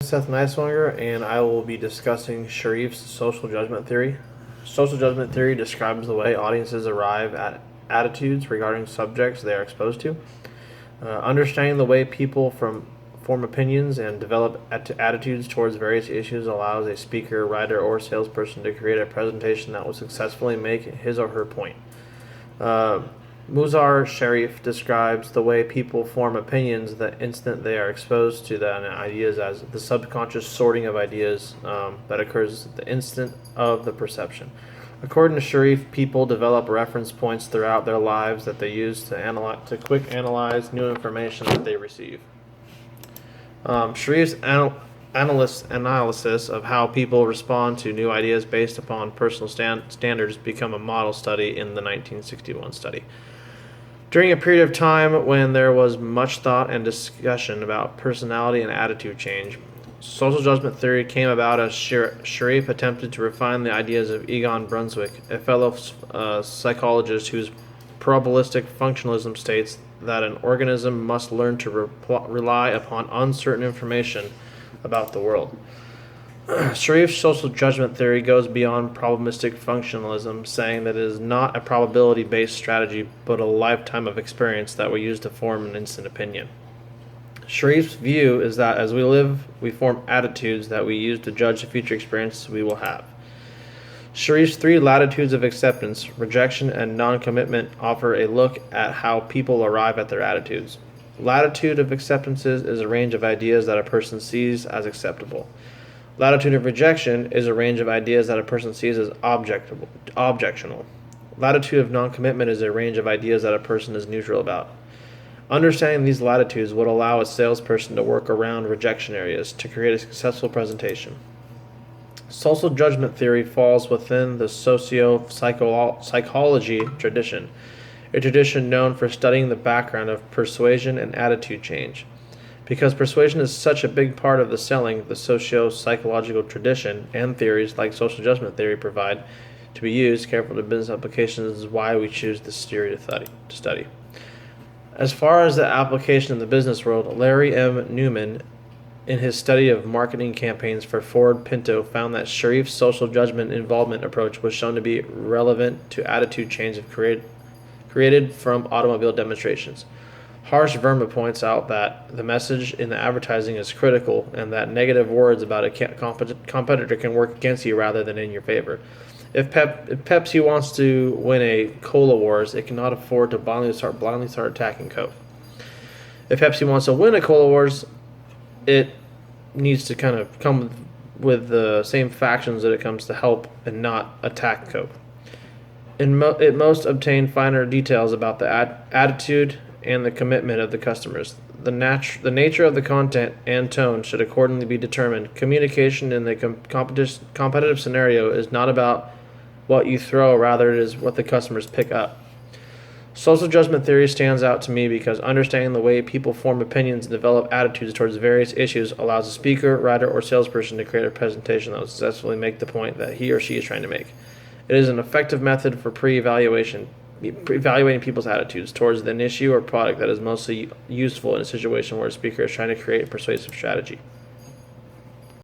Seth Niswanger, and I will be discussing Sharif's social judgment theory. Social judgment theory describes the way audiences arrive at attitudes regarding subjects they are exposed to. Understanding the way people form opinions and develop attitudes towards various issues allows a speaker, writer, or salesperson to create a presentation that will successfully make his or her point. Muzar Sharif describes the way people form opinions the instant they are exposed to the ideas as the subconscious sorting of ideas that occurs the instant of the perception. According to Sharif, people develop reference points throughout their lives that they use to quick analyze new information that they receive. Sharif's analysis of how people respond to new ideas based upon personal standards become a model study in the 1961 study. During a period of time when there was much thought and discussion about personality and attitude change, social judgment theory came about as Sharif attempted to refine the ideas of Egon Brunswick, a fellow psychologist whose probabilistic functionalism states that an organism must learn to rely upon uncertain information about the world. Sharif's social judgment theory goes beyond probabilistic functionalism, saying that it is not a probability-based strategy, but a lifetime of experience that we use to form an instant opinion. Sharif's view is that as we live, we form attitudes that we use to judge the future experiences we will have. Sharif's three latitudes of acceptance, rejection, and non-commitment offer a look at how people arrive at their attitudes. Latitude of acceptances is a range of ideas that a person sees as acceptable. Latitude of rejection is a range of ideas that a person sees as objectional. Latitude of non-commitment is a range of ideas that a person is neutral about. Understanding these latitudes would allow a salesperson to work around rejection areas to create a successful presentation. Social judgment theory falls within the socio-psychology tradition, a tradition known for studying the background of persuasion and attitude change. Because persuasion is such a big part of the selling, the socio-psychological tradition and theories like social judgment theory provide to be used careful to business applications is why we choose this theory to study. As far as the application in the business world, Larry M. Newman, in his study of marketing campaigns for Ford Pinto, found that Sharif's social judgment involvement approach was shown to be relevant to attitude change created from automobile demonstrations. Harsh Verma points out that the message in the advertising is critical and that negative words about a competitor can work against you rather than in your favor. If Pepsi wants to win a cola wars, it cannot afford to blindly start attacking Coke. If Pepsi wants to win a cola wars, it needs to kind of come with the same factions that it comes to help and not attack Coke. It must obtain finer details about the attitude and the commitment of the customers. The nature of the content and tone should accordingly be determined. Communication in the competitive scenario is not about what you throw, rather it is what the customers pick up. Social judgment theory stands out to me because understanding the way people form opinions and develop attitudes towards various issues allows a speaker, writer, or salesperson to create a presentation that will successfully make the point that he or she is trying to make. It is an effective method for evaluating people's attitudes towards an issue or product that is mostly useful in a situation where a speaker is trying to create a persuasive strategy.